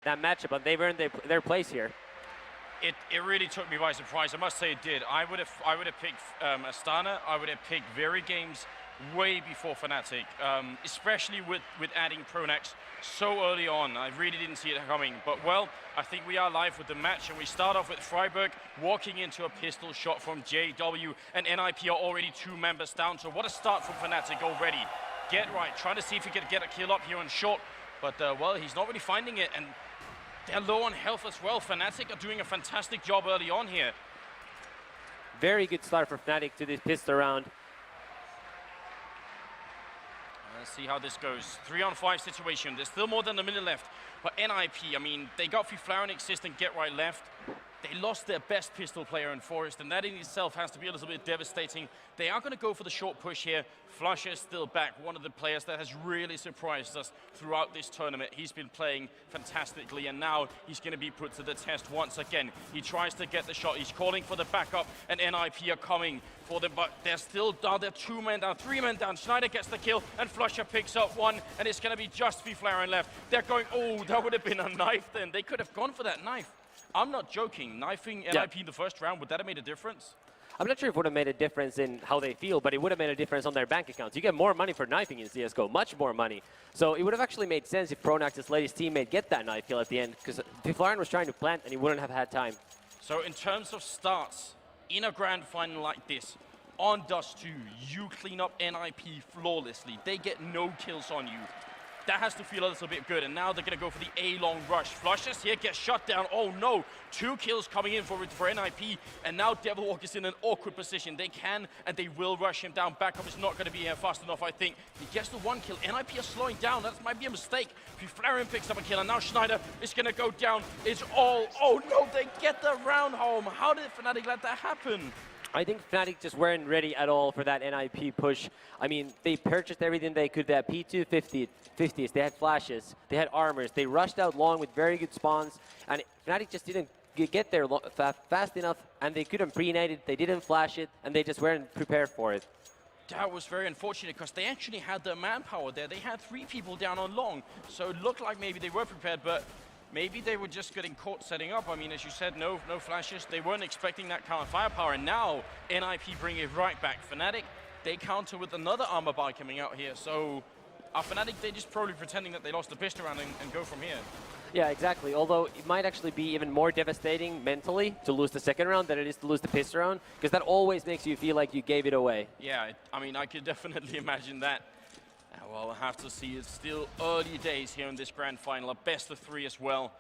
that matchup, but they've earned their place here. It really took me by surprise. I must say it did. I would have picked Astana. I would have picked Very Games way before Fnatic, especially with adding Pronax so early on. I really didn't see it coming. But well, I think we are live with the match, and we start off with Freiburg walking into a pistol shot from JW, and NiP are already 2 members down. So what a start from Fnatic already. Get right, trying to see if he can get a kill up here on short, but well, he's not really finding it, and they're low on health as well. Fnatic are doing a fantastic job early on here. Very good start for Fnatic to this pistol round. Let's see how this goes. 3-on-5 situation. There's still more than a minute left. But NiP, I mean, they got Flair Assist and Get Right left. They lost their best pistol player in Forest, and that in itself has to be a little bit devastating. They are going to go for the short push here. Flusher is still back, one of the players that has really surprised us throughout this tournament. He's been playing fantastically, and now he's going to be put to the test once again. He tries to get the shot. He's calling for the backup, and NiP are coming for them, but they're still down. They're 2 men down, 3 men down. Schneider gets the kill, and Flusher picks up 1, and it's going to be just Flair left. They're going, oh, that would have been a knife then. They could have gone for that knife. I'm not joking. Knifing NiP in the first round, would that have made a difference? I'm not sure if it would have made a difference in how they feel, but it would have made a difference on their bank accounts. You get more money for knifing in CSGO, much more money. So it would have actually made sense if Pronax's latest teammate get that knife kill at the end, because Flair was trying to plant and he wouldn't have had time. So in terms of starts, in a grand final like this, on Dust 2, you clean up NiP flawlessly. They get no kills on you. That has to feel a little bit good, and now they're going to go for the A-long rush. Flushes here, gets shut down. Oh no, 2 kills coming in for NiP, and now Devilwalk is in an awkward position. They can, and they will rush him down. Backup is not going to be here fast enough, I think. He gets the 1 kill. NiP are slowing down. That might be a mistake. Flarin picks up a kill, and now Schneider is going to go down. It's all, oh no, they get the round home. How did Fnatic let that happen? I think Fnatic just weren't ready at all for that NiP push. I mean, they purchased everything they could. They had P250s, they had flashes, they had armors. They rushed out long with very good spawns, and Fnatic just didn't get there fast enough, and they couldn't pre-nade it, they didn't flash it, and they just weren't prepared for it. That was very unfortunate, because they actually had the manpower there. They had 3 people down on long, so it looked like maybe they were prepared, but maybe they were just getting caught setting up. I mean, as you said, no flashes. They weren't expecting that kind of firepower, and now NiP bring it right back. Fnatic, they counter with another armor buy coming out here. So Fnatic, they're just probably pretending that they lost the pistol round and go from here. Yeah, exactly. Although it might actually be even more devastating mentally to lose the second round than it is to lose the pistol round, because that always makes you feel like you gave it away. Yeah, I mean, I could definitely imagine that. Well, we'll have to see. It's still early days here in this grand final, a best of 3 as well.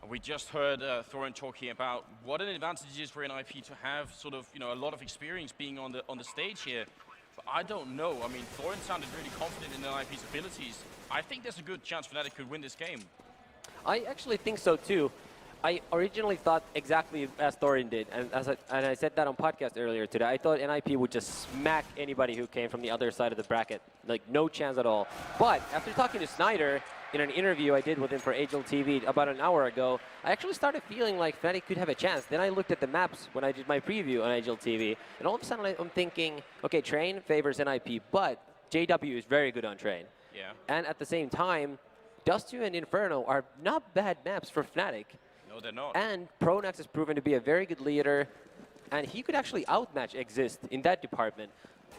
We just heard Thorin talking about what an advantage it is for NiP to have sort of, you know, a lot of experience being on the stage here. But I don't know. I mean, Thorin sounded really confident in NiP's abilities. I think there's a good chance Fnatic could win this game. I actually think so too. I originally thought exactly as Thorin did, and I said that on podcast earlier today. I thought NiP would just smack anybody who came from the other side of the bracket. Like, no chance at all. But after talking to Snyder in an interview I did with him for Agile TV about an hour ago, I actually started feeling like Fnatic could have a chance. Then I looked at the maps when I did my preview on Agile TV, and all of a sudden I'm thinking, okay, Train favors NiP, but JW is very good on Train. Yeah. And at the same time, Dust 2 and Inferno are not bad maps for Fnatic. No, they're not. And Pronax has proven to be a very good leader, and he could actually outmatch Exist in that department.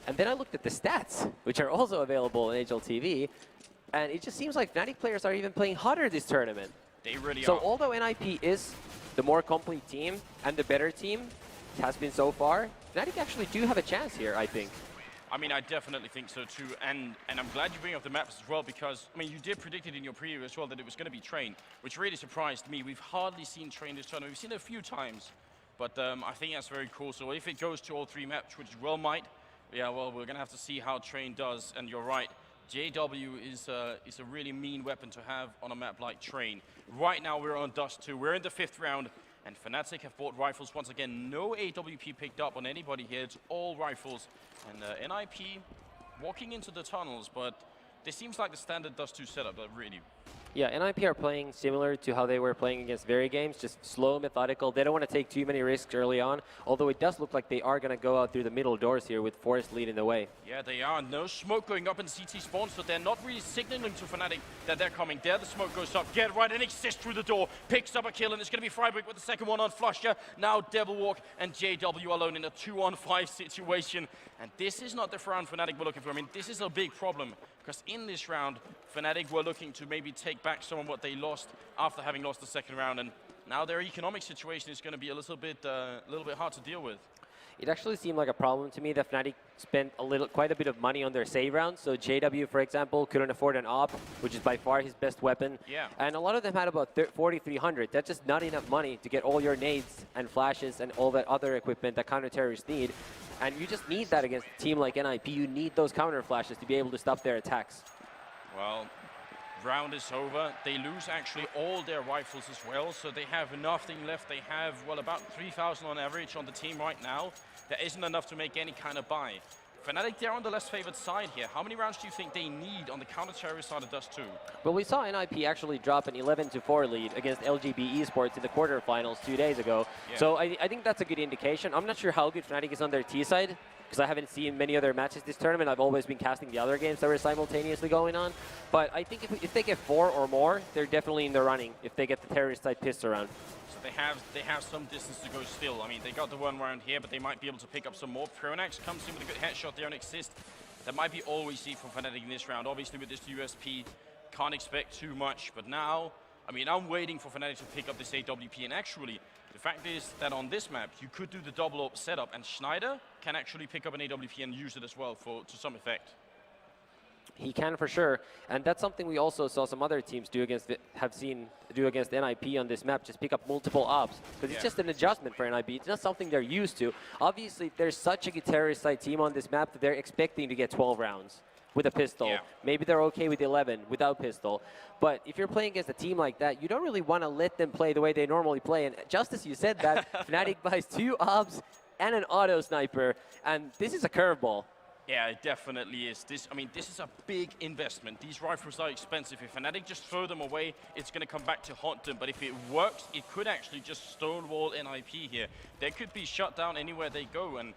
And then I looked at the stats, which are also available in HL TV, and it just seems like Fnatic players are even playing hotter this tournament. They really are. So although NiP is the more complete team and the better team, it has been so far, Fnatic actually do have a chance here, I think. I mean, I definitely think so too, and I'm glad you bring up the maps as well, because, I mean, you did predict it in your preview as well that it was going to be Train, which really surprised me. We've hardly seen Train this tournament. We've seen it a few times, but I think that's very cool. So if it goes to all 3 maps, which well might, yeah, well, we're going to have to see how Train does, and you're right. JW is a really mean weapon to have on a map like Train. Right now, we're on Dust 2. We're in the 5th round. And Fnatic have bought rifles once again. No AWP picked up on anybody here. It's all rifles. And NiP walking into the tunnels, but this seems like the standard Dust 2 setup, really. Yeah, NiP are playing similar to how they were playing against Very Games, just slow, methodical. They don't want to take too many risks early on, although it does look like they are going to go out through the middle doors here with Forest leading the way. Yeah, they are. No smoke going up in CT spawn, so they're not really signaling to Fnatic that they're coming. There the smoke goes up. Get right and Exist through the door. Picks up a kill, and it's going to be Freiburg with the second one on Flusher. Now Devilwalk and JW alone in a 2-on-5 situation. And this is not the round Fnatic were looking for. I mean, this is a big problem, because in this round, Fnatic were looking to maybe take back some of what they lost after having lost the second round, and now their economic situation is going to be a little bit hard to deal with. It actually seemed like a problem to me that Fnatic spent quite a bit of money on their save rounds. So JW, for example, couldn't afford an AWP, which is by far his best weapon. Yeah. And a lot of them had about 4,300. That's just not enough money to get all your nades and flashes and all that other equipment that counter-terrorists need. And you just need that against a team like NiP. You need those counter flashes to be able to stop their attacks. Well, round is over. They lose actually all their rifles as well, so they have nothing left. They have, well, about 3,000 on average on the team right now. There isn't enough to make any kind of buy. Fnatic, they're on the less favored side here. How many rounds do you think they need on the counter-terrorist side of Dust 2? Well, we saw NiP actually drop an 11-4 lead against LGB Esports in the quarterfinals 2 days ago. Yeah. So I think that's a good indication. I'm not sure how good Fnatic is on their T side, because I haven't seen many other matches this tournament. I've always been casting the other games that were simultaneously going on. But I think if they get 4 or more, they're definitely in the running if they get the terrorist side pissed around. So they have some distance to go still. I mean, they got the one round here, but they might be able to pick up some more. Pronax comes in with a good headshot there on Exist. That might be all we see from Fnatic in this round. Obviously, with this USP, can't expect too much. But now, I mean, I'm waiting for Fnatic to pick up this AWP. And actually, the fact is that on this map, you could do the double AWP setup, and Schneider can actually pick up an AWP and use it as well to some effect. He can for sure, and that's something we also saw some other teams do against NiP on this map. Just pick up multiple AWPs, because it's just an adjustment for NiP. It's not something they're used to. Obviously, there's such a good terrorist side team on this map that they're expecting to get 12 rounds with a pistol. Yeah. Maybe they're okay with 11 without pistol. But if you're playing against a team like that, you don't really want to let them play the way they normally play. And just as you said that, Fnatic buys 2 AWPs and an auto sniper, and this is a curveball. Yeah, it definitely is. This is a big investment. These rifles are expensive. If Fnatic just throw them away, it's going to come back to haunt them. But if it works, it could actually just stonewall NiP here. They could be shut down anywhere they go, and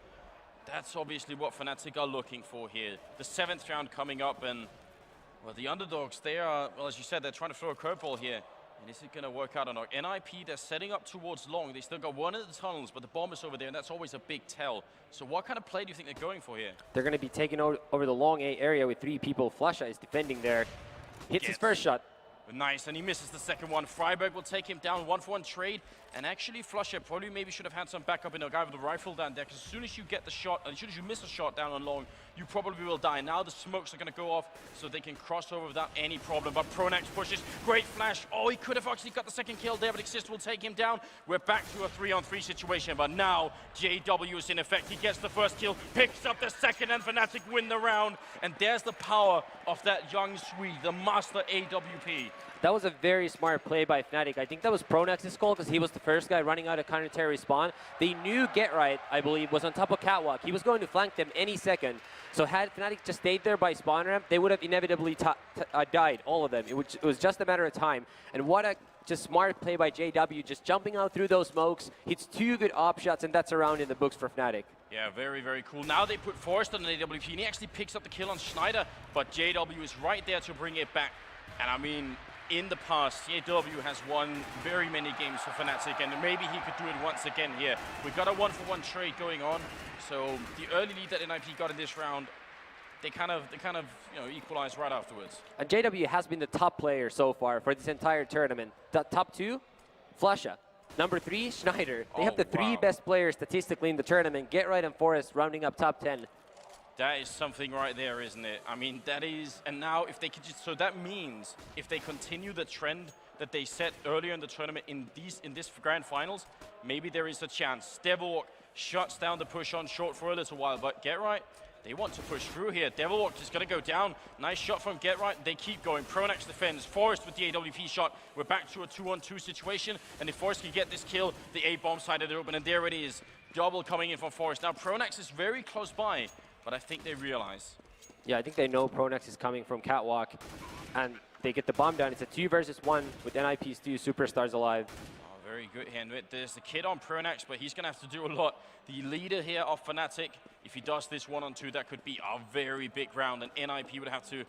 that's obviously what Fnatic are looking for here. The 7th round coming up, and, well, the underdogs, they are, well, as you said, they're trying to throw a curveball here. And is it going to work out or not? NiP, they're setting up towards long. They still got one of the tunnels, but the bomb is over there, and that's always a big tell. So what kind of play do you think they're going for here? They're going to be taking over the long A area with 3 people. Flusha is defending there. Hits his first shot. Nice, and he misses the second one. Freiburg will take him down, 1-for-1 trade. And actually, Flusher probably maybe should have had some backup in a guy with a rifle down there, because as soon as you get the shot, as soon as you miss a shot down on long, you probably will die. Now the smokes are going to go off, so they can cross over without any problem. But Pronax pushes, great flash. Oh, he could have actually got the second kill there, but Exist will take him down. We're back to a 3-on-3 situation, but now JW is in effect. He gets the first kill, picks up the second, and Fnatic win the round. And there's the power of that young Swede, the master AWP. That was a very smart play by Fnatic. I think that was Pronax's call, because he was the first guy running out of counter-terror spawn. They knew Get Right, I believe, was on top of Catwalk. He was going to flank them any second. So had Fnatic just stayed there by spawn ramp, they would have inevitably died, all of them. It was just a matter of time. And what a just smart play by JW, just jumping out through those smokes. Hits 2 good op shots, and that's a round in the books for Fnatic. Yeah, very, very cool. Now they put Forrest on an AWP, and he actually picks up the kill on Schneider, but JW is right there to bring it back. And I mean, in the past, JW has won very many games for Fnatic, and maybe he could do it once again here. We've got a 1-for-1 trade going on, so the early lead that NiP got in this round, they kind of equalized right afterwards. And JW has been the top player so far for this entire tournament. The top 2, Flusha. Number 3, Schneider. They have the 3 best players statistically in the tournament. Get Right and Forrest rounding up top 10. That is something right there, isn't it? I mean, that is, and now if they could just, so that means if they continue the trend that they set earlier in the tournament in this grand finals, maybe there is a chance. Devilwalk shuts down the push on short for a little while, but Get Right, they want to push through here. Devilwalk is going to go down. Nice shot from Get Right. They keep going. Pronax defends. Forrest with the AWP shot. We're back to a 2-on-2 situation, and if Forrest can get this kill, the A-bomb side of it open, and there it is. Double coming in from Forrest. Now Pronax is very close by, but I think they realize. Yeah, I think they know Pronax is coming from Catwalk. And they get the bomb down. It's a 2 versus 1 with NiP's 2 superstars alive. Oh, very good hand. There's the kid on Pronax, but he's going to have to do a lot. The leader here of Fnatic, if he does this 1-on-2, that could be a very big round, and NiP would have to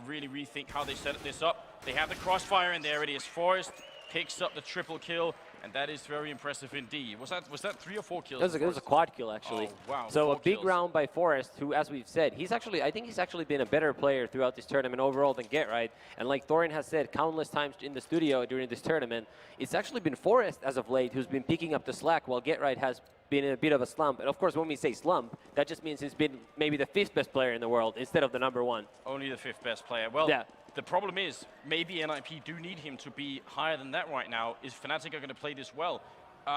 really rethink how they set this up. They have the crossfire, and there it is. Forest picks up the triple kill, and that is very impressive indeed. Was that 3 or 4 kills? It was a quad kill, actually. Oh, wow. So a 4 big kills. round by Forest, who, as we've said, I think he's actually been a better player throughout this tournament overall than GetRight. And like Thorin has said countless times in the studio during this tournament, it's actually been Forest as of late who's been picking up the slack, while GetRight has been in a bit of a slump. And of course, when we say slump, that just means he's been maybe the 5th best player in the world instead of the #1. Only the 5th best player. Well, yeah. The problem is, maybe NiP do need him to be higher than that right now. Is Fnatic are going to play this well?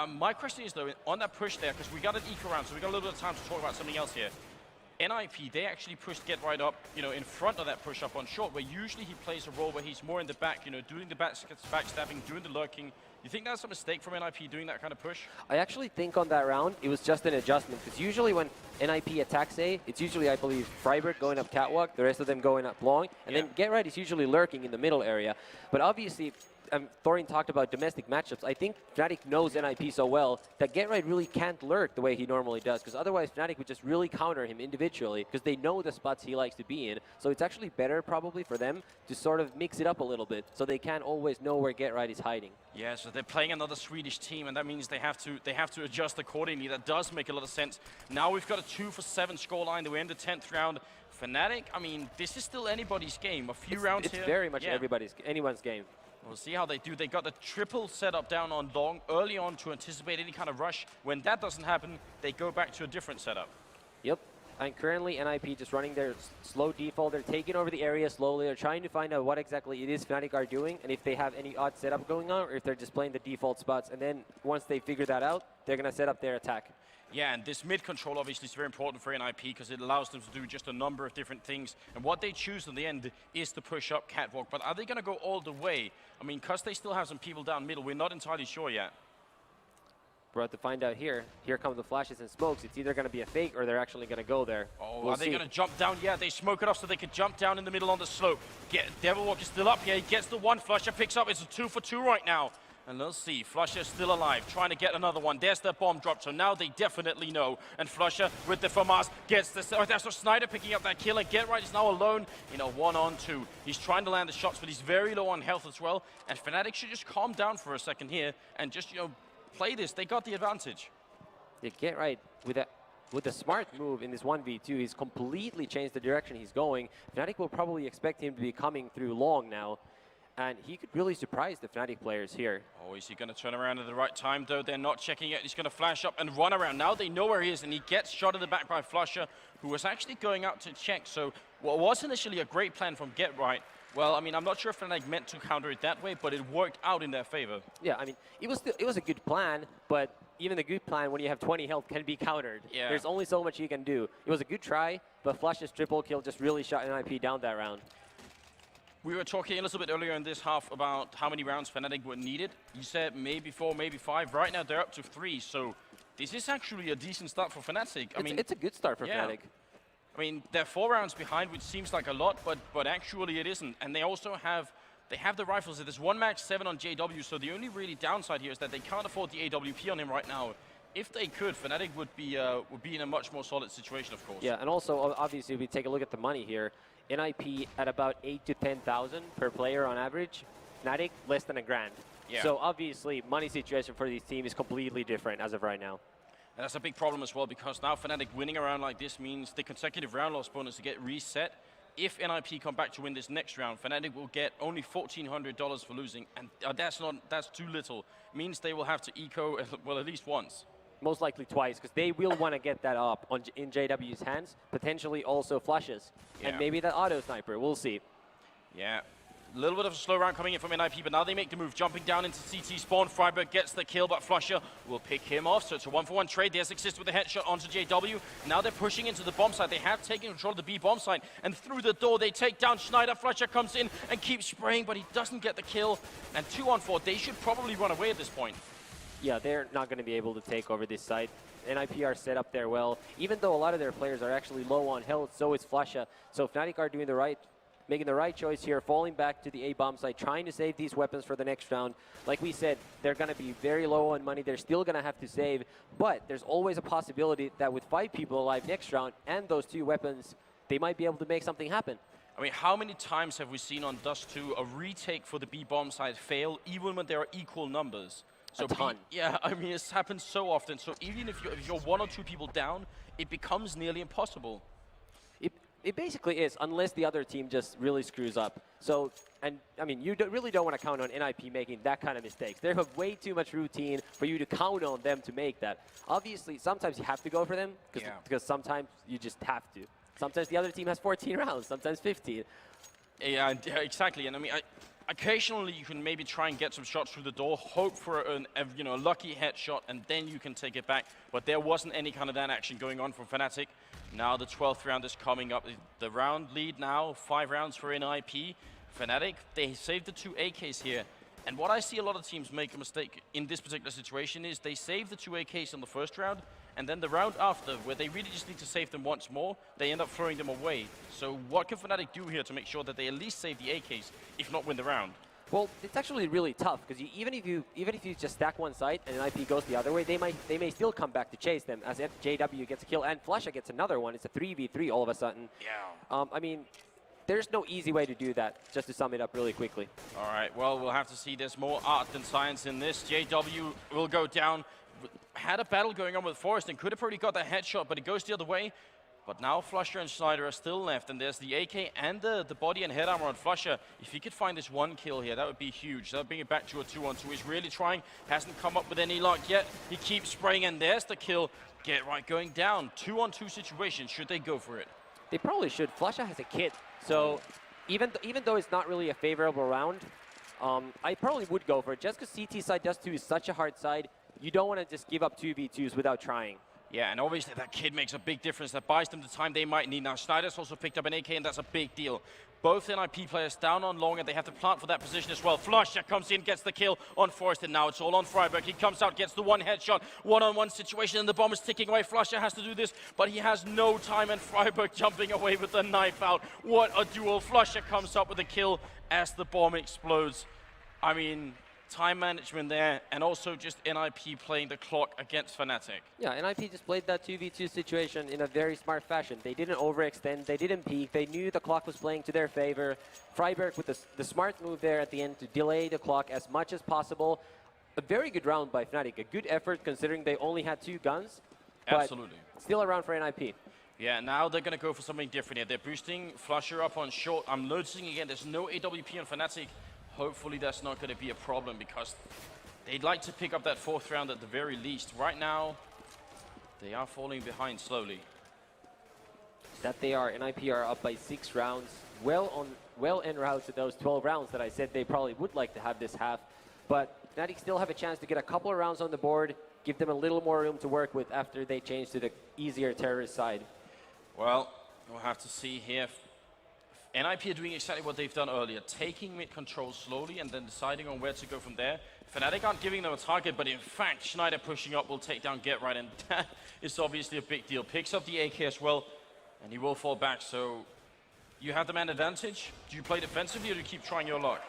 My question is, though, on that push there, because we got an eco round, so we got a little bit of time to talk about something else here. NiP, they actually pushed GetRight up, in front of that push up on short, where usually he plays a role where he's more in the back, doing the backstabbing, doing the lurking. You think that's a mistake from NiP doing that kind of push? I actually think on that round, it was just an adjustment, because usually when NiP attacks A, it's usually, I believe, Freiburg going up catwalk, the rest of them going up long, and then GetRight is usually lurking in the middle area. But obviously, Thorin talked about domestic matchups. I think Fnatic knows NiP so well that GetRight really can't lurk the way he normally does, because otherwise Fnatic would just really counter him individually, because they know the spots he likes to be in. So it's actually better probably for them to sort of mix it up a little bit, so they can't always know where GetRight is hiding. Yeah, so they're playing another Swedish team, and that means they have to adjust accordingly. That does make a lot of sense. Now we've got a 2-for-7 scoreline. We're in the 10th round. Fnatic, I mean, this is still anybody's game. A few rounds here. It's very much anyone's game. We'll see how they do. They got the triple setup down on long early on to anticipate any kind of rush. When that doesn't happen, they go back to a different setup. Yep. And currently, NiP just running their slow default. They're taking over the area slowly. They're trying to find out what exactly it is Fnatic are doing, and if they have any odd setup going on, or if they're just playing the default spots. And then once they figure that out, they're going to set up their attack. Yeah, and this mid control obviously is very important for NiP because it allows them to do just a number of different things. And what they choose in the end is to push up catwalk. But are they going to go all the way? I mean, because they still have some people down middle, we're not entirely sure yet. We're about to find out here. Here come the flashes and smokes. It's either going to be a fake or they're actually going to go there. Oh, are they going to jump down? Yeah, they smoke it off so they can jump down in the middle on the slope. Devilwalk is still up here. He gets the one. Flusher picks up. It's a 2-for-2 right now. And let's see, Flusher's still alive, trying to get another one. There's the bomb drop, so now they definitely know. And Flusher with the FAMAS gets the... Oh, that's Snyder picking up that kill, and GetRight is now alone in a 1-on-2. He's trying to land the shots, but he's very low on health as well. And Fnatic should just calm down for a second here and just, play this. They got the advantage. Yeah, GetRight with a smart move in this 1v2, he's completely changed the direction he's going. Fnatic will probably expect him to be coming through long now. And he could really surprise the Fnatic players here. Oh, is he going to turn around at the right time, though? They're not checking it. He's going to flash up and run around. Now they know where he is, and he gets shot in the back by Flusher, who was actually going out to check. So what was initially a great plan from GetRight, well, I mean, I'm not sure if Fnatic meant to counter it that way, but it worked out in their favor. Yeah, I mean, it was a good plan, but even the good plan when you have 20 health can be countered. Yeah. There's only so much you can do. It was a good try, but Flush's triple kill just really shot NiP down that round. We were talking a little bit earlier in this half about how many rounds Fnatic were needed. You said maybe 4, maybe 5. Right now they're up to 3, so this is actually a decent start for Fnatic. I mean, it's a good start for Fnatic. I mean, they're 4 rounds behind, which seems like a lot, but actually it isn't. And they also have the rifles. There's 1 max 7 on JW, so the only really downside here is that they can't afford the AWP on him right now. If they could, Fnatic would be in a much more solid situation, of course. Yeah, and also obviously if we take a look at the money here, NiP at about 8,000 to 10,000 per player on average. Fnatic less than $1,000. Yeah. So obviously money situation for these teams is completely different as of right now. And that's a big problem as well, because now Fnatic winning a round like this means the consecutive round loss bonus to get reset. If NiP come back to win this next round, Fnatic will get only $1,400 for losing, and that's too little. It means they will have to eco, well, at least once. Most likely twice, because they will want to get that up in JW's hands, potentially also flushes. Yeah. And maybe that auto sniper, we'll see. Yeah, a little bit of a slow round coming in from NiP, but now they make the move, jumping down into CT spawn. Freiburg gets the kill, but Flusher will pick him off, so it's a 1-for-1 trade. There's Exist with the headshot onto JW. Now they're pushing into the bomb site. They have taken control of the B bomb site, and through the door they take down Schneider. Flusher comes in and keeps spraying, but he doesn't get the kill. And 2-on-4, they should probably run away at this point. Yeah, they're not going to be able to take over this site. NiP are set up there well, even though a lot of their players are actually low on health, so is Flusha. So Fnatic are doing the right making the right choice here, falling back to the A-bomb site, trying to save these weapons for the next round. Like we said, they're going to be very low on money. They're still going to have to save, but there's always a possibility that with 5 people alive next round and those 2 weapons, they might be able to make something happen. I mean, how many times have we seen on Dust 2 a retake for the B-bomb side fail, even when there are equal numbers? So a ton. Yeah, I mean, it's happened so often. So even if you're 1 or 2 people down, it becomes nearly impossible. It basically is, unless the other team just really screws up. So, and I mean, you really don't want to count on NiP making that kind of mistakes. They have way too much routine for you to count on them to make that. Obviously, sometimes you have to go for them, because sometimes you just have to. Sometimes the other team has 14 rounds, sometimes 15. Yeah, exactly. And I mean, occasionally you can maybe try and get some shots through the door, hope for a lucky headshot, and then you can take it back. But there wasn't any kind of that action going on from Fnatic. Now the 12th round is coming up. The round lead now, 5 rounds for NiP. Fnatic, they saved the 2 AKs here. And what I see a lot of teams make a mistake in this particular situation is they save the 2 AKs in the first round, and then the round after, where they really just need to save them once more, they end up throwing them away. So what can Fnatic do here to make sure that they at least save the AKs, if not win the round? Well, it's actually really tough, because even if you just stack one site and NiP goes the other way, they may still come back to chase them, as if JW gets a kill and flusha gets another one. It's a 3v3 all of a sudden. Yeah. I mean, there's no easy way to do that, just to sum it up really quickly. All right, well, we'll have to see. There's more art than science in this. JW will go down. Had a battle going on with Forest and could have probably got that headshot, but it goes the other way. But now flusha and Snyder are still left, and there's the AK and the body and head armor on flusha. If he could find this 1 kill here, that would be huge. That would bring it back to a 2-on-2. He's really trying, hasn't come up with any luck yet. He keeps spraying, and there's the kill. Get right going down. 2-on-2 situation. Should they go for it? They probably should. flusha has a kit, so even though it's not really a favorable round, I probably would go for it. Just because CT side Dust 2 is such a hard side, you don't want to just give up 2v2s without trying. Yeah, and obviously that kid makes a big difference. That buys them the time they might need. Now, Snyder's also picked up an AK, and that's a big deal. Both NiP players down on long, and they have to plant for that position as well. flusha comes in, gets the kill on Forest, and now it's all on Freiburg. He comes out, gets the 1 headshot, 1-on-1 situation, and the bomb is ticking away. flusha has to do this, but he has no time, and Freiburg jumping away with the knife out. What a duel. flusha comes up with a kill as the bomb explodes. I mean, time management there, and also just NiP playing the clock against Fnatic. Yeah, NiP just played that 2v2 situation in a very smart fashion. They didn't overextend, they didn't peek, they knew the clock was playing to their favor. Freiburg with the smart move there at the end to delay the clock as much as possible. A very good round by Fnatic, a good effort considering they only had 2 guns. Absolutely. Still a round for NiP. Yeah, now they're going to go for something different here. They're boosting flusha up on short. I'm noticing again, there's no AWP on Fnatic. Hopefully that's not going to be a problem, because they'd like to pick up that 4th round at the very least. Right now, they are falling behind slowly. That they are. NiP are up by 6 rounds. Well en route to those 12 rounds that I said they probably would like to have this half. But Fnatic still have a chance to get a couple of rounds on the board, give them a little more room to work with after they change to the easier terrorist side. Well, we'll have to see here. NiP are doing exactly what they've done earlier, taking mid control slowly and then deciding on where to go from there. Fnatic aren't giving them a target, but in fact, Schneider pushing up will take down Get Right, and that is obviously a big deal. Picks up the AK as well, and he will fall back. So you have the man advantage. Do you play defensively, or do you keep trying your luck?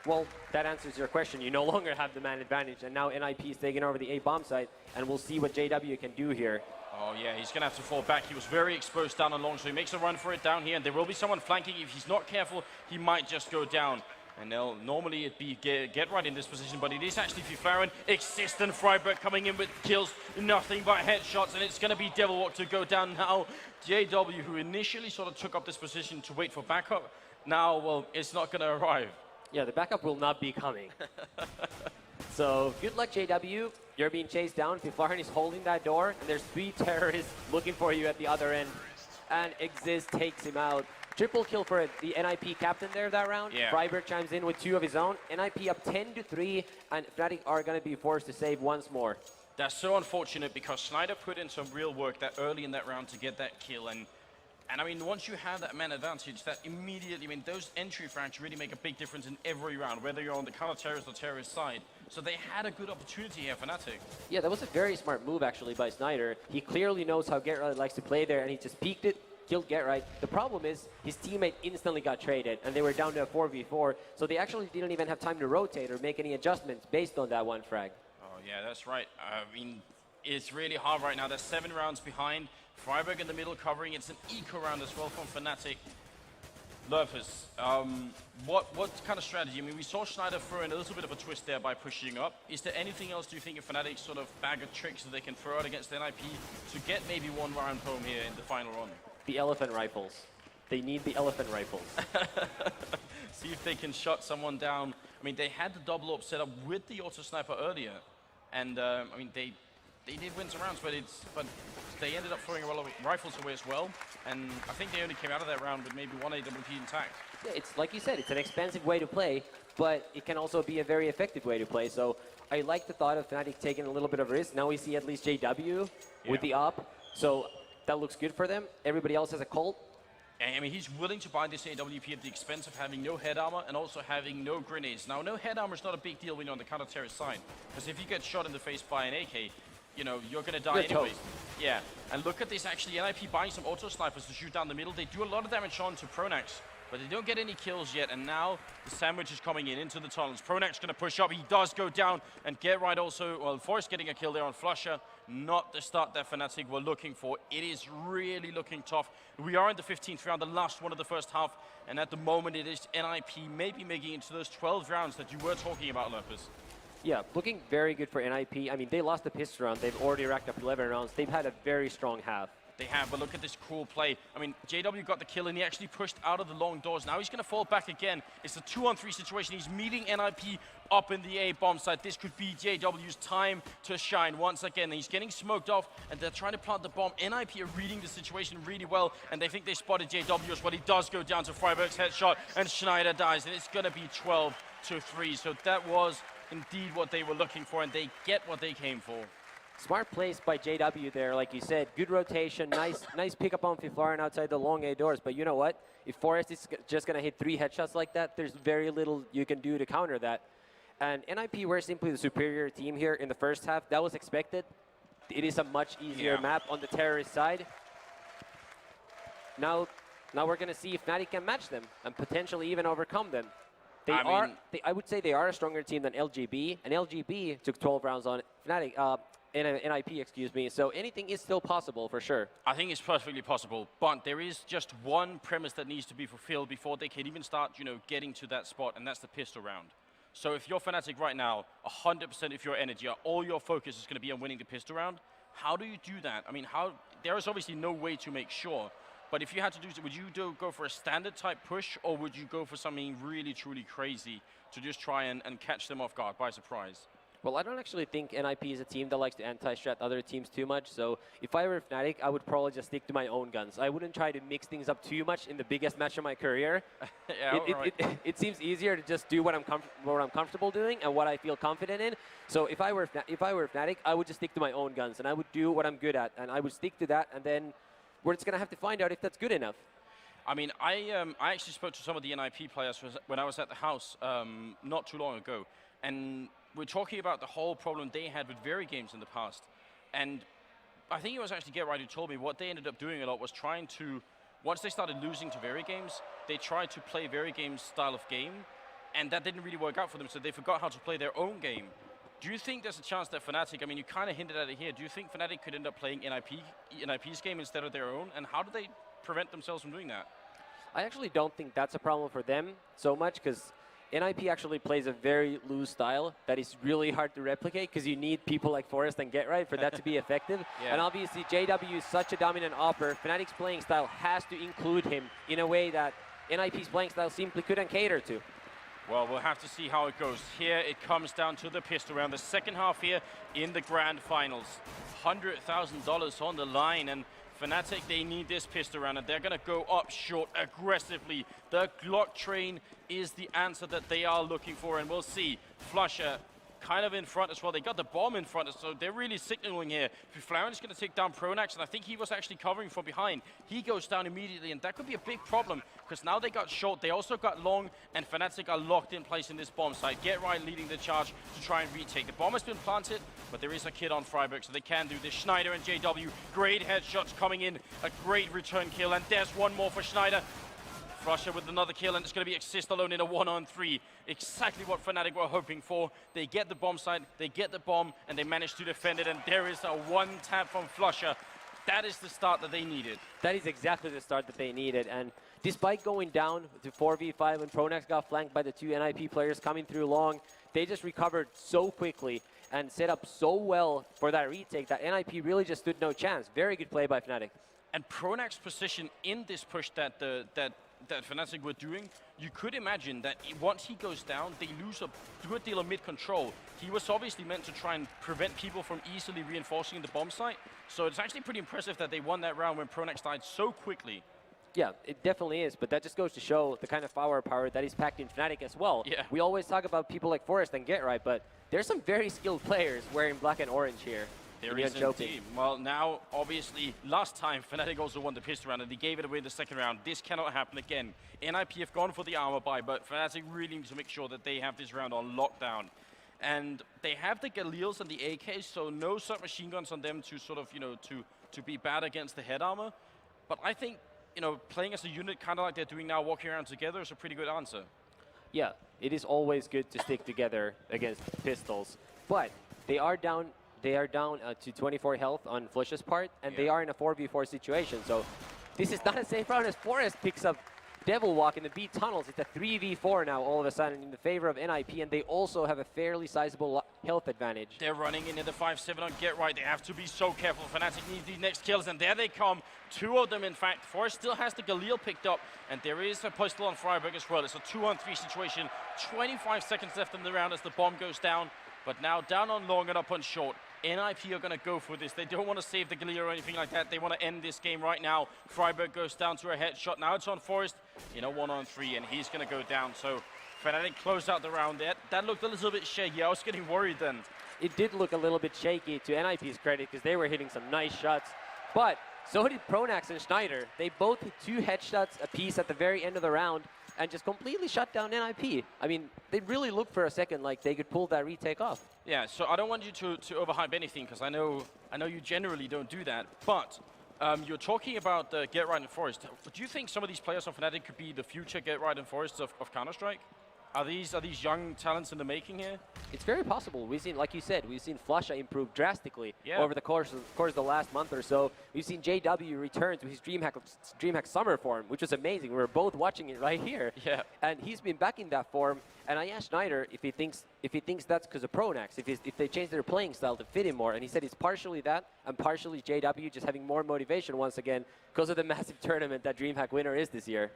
Well, that answers your question. You no longer have the man advantage, and now NiP is taking over the A-bomb site, and we'll see what JW can do here. Oh yeah, he's going to have to fall back. He was very exposed down and long, so he makes a run for it down here, and there will be someone flanking. If he's not careful, he might just go down. And they'll normally it'd be Get Right in this position, but it is actually Fiflaren. Existent Freiburg coming in with kills, nothing but headshots, and it's going to be Devil Walk to go down now. JW, who initially sort of took up this position to wait for backup, now, well, it's not going to arrive. Yeah, the backup will not be coming. So, good luck, JW. You're being chased down. Fiflaren is holding that door, and there's 3 terrorists looking for you at the other end. And Exist takes him out. Triple kill for the NiP captain there that round. Yeah. Freiburg chimes in with 2 of his own. NiP up 10-3, and Fnatic are going to be forced to save once more. That's so unfortunate, because Snyder put in some real work that early in that round to get that kill. And I mean, once you have that man advantage, that immediately, I mean, those entry frags really make a big difference in every round, whether you're on the counter-terrorist or terrorist side. So they had a good opportunity here, Fnatic. Yeah, that was a very smart move, actually, by Snyder. He clearly knows how Get Right likes to play there, and he just peeked it, killed Get Right. The problem is his teammate instantly got traded, and they were down to a 4v4, so they actually didn't even have time to rotate or make any adjustments based on that one frag. Oh, yeah, that's right. I mean, it's really hard right now. They're 7 rounds behind. Freiburg in the middle covering. It's an eco round as well from Fnatic. Lurpers, what kind of strategy? I mean, we saw Schneider throw in a little bit of a twist there by pushing up. Is there anything else, do you think, a Fnatic sort of bag of tricks that they can throw out against NiP to get maybe one round home here in the final run? The elephant rifles. They need the elephant rifles. See if they can shut someone down. I mean, they had the double up set up with the auto sniper earlier, and I mean, they did win some rounds, but they ended up throwing a lot of rifles away as well, and I think they only came out of that round with maybe 1 AWP intact. Yeah, it's like you said, it's an expensive way to play, but it can also be a very effective way to play. So I like the thought of Fnatic taking a little bit of risk. Now we see at least JW with the op, so that looks good for them. Everybody else has a Colt. I mean, he's willing to buy this AWP at the expense of having no head armor and also having no grenades. Now, no head armor is not a big deal when you're on the counter-terrorist side, because if you get shot in the face by an AK, you know, you're going to die anyways. Yeah, and look at this, actually, NiP buying some auto snipers to shoot down the middle. They do a lot of damage on to Pronax, but they don't get any kills yet, and now the sandwich is coming in into the tunnels. Pronax going to push up. He does go down, and Get Right also, well, Forrest getting a kill there on Flusher. Not the start that Fnatic were looking for. It is really looking tough. We are in the 15th round, the last one of the first half, and at the moment it is NiP maybe making it to those 12 rounds that you were talking about, Lurpers. Yeah, looking very good for NiP. I mean, they lost the pistol round. They've already racked up 11 rounds. They've had a very strong half. They have, but look at this cool play. I mean, JW got the kill, and he actually pushed out of the long doors. Now he's going to fall back again. It's a 2-on-3 situation. He's meeting NiP up in the A bomb site. This could be JW's time to shine once again. He's getting smoked off, and they're trying to plant the bomb. NiP are reading the situation really well, and they think they spotted JW as well. He does go down to Freiburg's headshot, and Schneider dies, and it's going to be 12-3. So that was indeed what they were looking for, and they get what they came for. Smart place by JW there, like you said. Good rotation, nice pickup on Fiflaren outside the long A doors. But you know what? If Forrest is just going to hit 3 headshots like that, there's very little you can do to counter that. And NiP were simply the superior team here in the first half. That was expected. It is a much easier map on the terrorist side. Now we're going to see if Fnatic can match them and potentially even overcome them. I would say they are a stronger team than LGB, and LGB took 12 rounds on Fnatic. NiP, excuse me. So anything is still possible for sure. I think it's perfectly possible, but there is just one premise that needs to be fulfilled before they can even start, you know, getting to that spot, and that's the pistol round. So if you're Fnatic right now, 100% of your energy, all your focus is going to be on winning the pistol round. How do you do that? I mean, there is obviously no way to make sure, but if you had to do, would you go for a standard type push, or would you go for something really, truly crazy to just try and catch them off guard by surprise? Well, I don't actually think NiP is a team that likes to anti-strat other teams too much. So if I were Fnatic, I would probably just stick to my own guns. I wouldn't try to mix things up too much in the biggest match of my career. It seems easier to just do what I'm comfortable doing and what I feel confident in. So if I were Fnatic, I would just stick to my own guns, and I would do what I'm good at, and I would stick to that, and then we're just gonna have to find out if that's good enough. I mean, I actually spoke to some of the NiP players when I was at the house not too long ago, and we're talking about the whole problem they had with Very Games in the past. And I think it was actually Get Right who told me what they ended up doing a lot was trying to, once they started losing to Very Games, they tried to play Very Games' style of game, and that didn't really work out for them, so they forgot how to play their own game. Do you think there's a chance that Fnatic, I mean, you kind of hinted at it here, do you think Fnatic could end up playing NiP's game instead of their own, and how do they prevent themselves from doing that? I actually don't think that's a problem for them so much, because NiP actually plays a very loose style that is really hard to replicate, because you need people like Forrest and Get Right for that to be effective. And obviously JW is such a dominant opper. Fnatic's playing style has to include him in a way that NiP's playing style simply couldn't cater to. Well, we'll have to see how it goes. Here it comes down to the pistol round. The second half here in the grand finals. $100,000 on the line, and Fnatic, they need this pistol round, and they're going to go up short aggressively. The Glock train is the answer that they are looking for, and we'll see. Flusher kind of in front as well. They got the bomb in front, so they're really signaling here. Flaren is going to take down Pronax, and I think he was actually covering from behind. He goes down immediately, and that could be a big problem, because now they got short, they also got long, and Fnatic are locked in place in this bomb site. Get Right leading the charge to try and retake. The bomb has been planted, but there is a kid on Freiburg, so they can do this. Schneider and JW, great headshots coming in, a great return kill, and there's one more for Schneider. Flusher with another kill, and it's going to be Exist alone in a 1-on-3. Exactly what Fnatic were hoping for. They get the bomb site, they get the bomb, and they manage to defend it, and there is a one tap from Flusher. That is the start that they needed. That is exactly the start that they needed, and despite going down to 4v5 when Pronax got flanked by the two NiP players coming through long, they just recovered so quickly and set up so well for that retake that NiP really just stood no chance. Very good play by Fnatic. And Pronax's position in this push that Fnatic were doing, you could imagine that once he goes down, they lose a good deal of mid-control. He was obviously meant to try and prevent people from easily reinforcing the bomb site, so it's actually pretty impressive that they won that round when Pronax died so quickly. Yeah, it definitely is, but that just goes to show the kind of firepower that is packed in Fnatic as well. Yeah. We always talk about people like Forest and Get Right, but there's some very skilled players wearing black and orange here. There is indeed. Well, now, obviously, last time, Fnatic also won the pistol round, and they gave it away in the second round. This cannot happen again. NiP have gone for the armor buy, but Fnatic really need to make sure that they have this round on lockdown. And they have the Galils and the AKs, so no submachine guns on them to sort of, to be bad against the head armor. But I think, playing as a unit, kind of like they're doing now, walking around together, is a pretty good answer. Yeah, it is always good to stick together against pistols, but they are down. They are down to 24 health on Flush's part, and they are in a 4v4 situation. So this is not a safe round as Forest picks up Devil Walk in the B tunnels. It's a 3v4 now all of a sudden in the favor of NiP, and they also have a fairly sizable health advantage. They're running into the 5-7 on Get Right. They have to be so careful. Fnatic needs these next kills, and there they come. Two of them, in fact. Forest still has the Galil picked up, and there is a pistol on Freiburg as well. It's a 2-on-3 situation. 25 seconds left in the round as the bomb goes down, but now down on long and up on short. NiP are going to go for this. They don't want to save the Galil or anything like that. They want to end this game right now. Freiburg goes down to a headshot. Now it's on Forest in a 1-on-3, and he's going to go down. So Fnatic close out the round there. That looked a little bit shaky. I was getting worried then. It did look a little bit shaky to NiP's credit because they were hitting some nice shots. But so did Pronax and Schneider. They both hit 2 headshots apiece at the very end of the round and just completely shut down NiP. I mean, they really looked for a second like they could pull that retake off. Yeah, so I don't want you to overhype anything, because I know you generally don't do that. But you're talking about Get Right and Forest. Do you think some of these players on Fnatic could be the future Get Right and Forest of Counter-Strike? Are these young talents in the making here? It's very possible. We've seen, like you said, we've seen Flusha improve drastically over the course of the last month or so. We've seen JW return to his DreamHack Summer form, which was amazing. We were both watching it right here. Yeah. And he's been back in that form. And I asked Schneider if he thinks that's because of Pronax, if they changed their playing style to fit him more. And he said it's partially that and partially JW just having more motivation once again because of the massive tournament that DreamHack Winter is this year.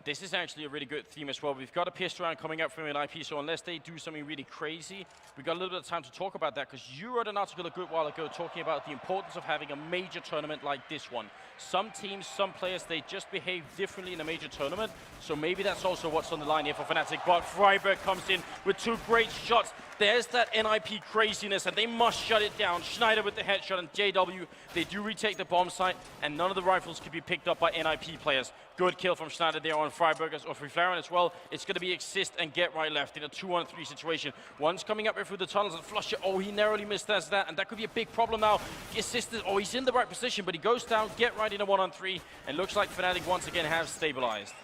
This is actually a really good theme as well. We've got a pistol round coming up from NiP, so unless they do something really crazy, we've got a little bit of time to talk about that, because you wrote an article a good while ago talking about the importance of having a major tournament like this one. Some teams, some players, they just behave differently in a major tournament, so maybe that's also what's on the line here for Fnatic. But Freiburg comes in with 2 great shots. There's that NiP craziness, and they must shut it down. Schneider with the headshot, and JW, they do retake the bomb site, and none of the rifles can be picked up by NiP players. Good kill from Schneider there on Freiburg, or Flaren as well. It's going to be Exist and Get Right left in a 2-on-3 situation. One's coming up here through the tunnels, and Flusher, he narrowly missed that, and that could be a big problem now. Exist, he's in the right position, but he goes down, Get Right in a 1-on-3, and looks like Fnatic once again have stabilized.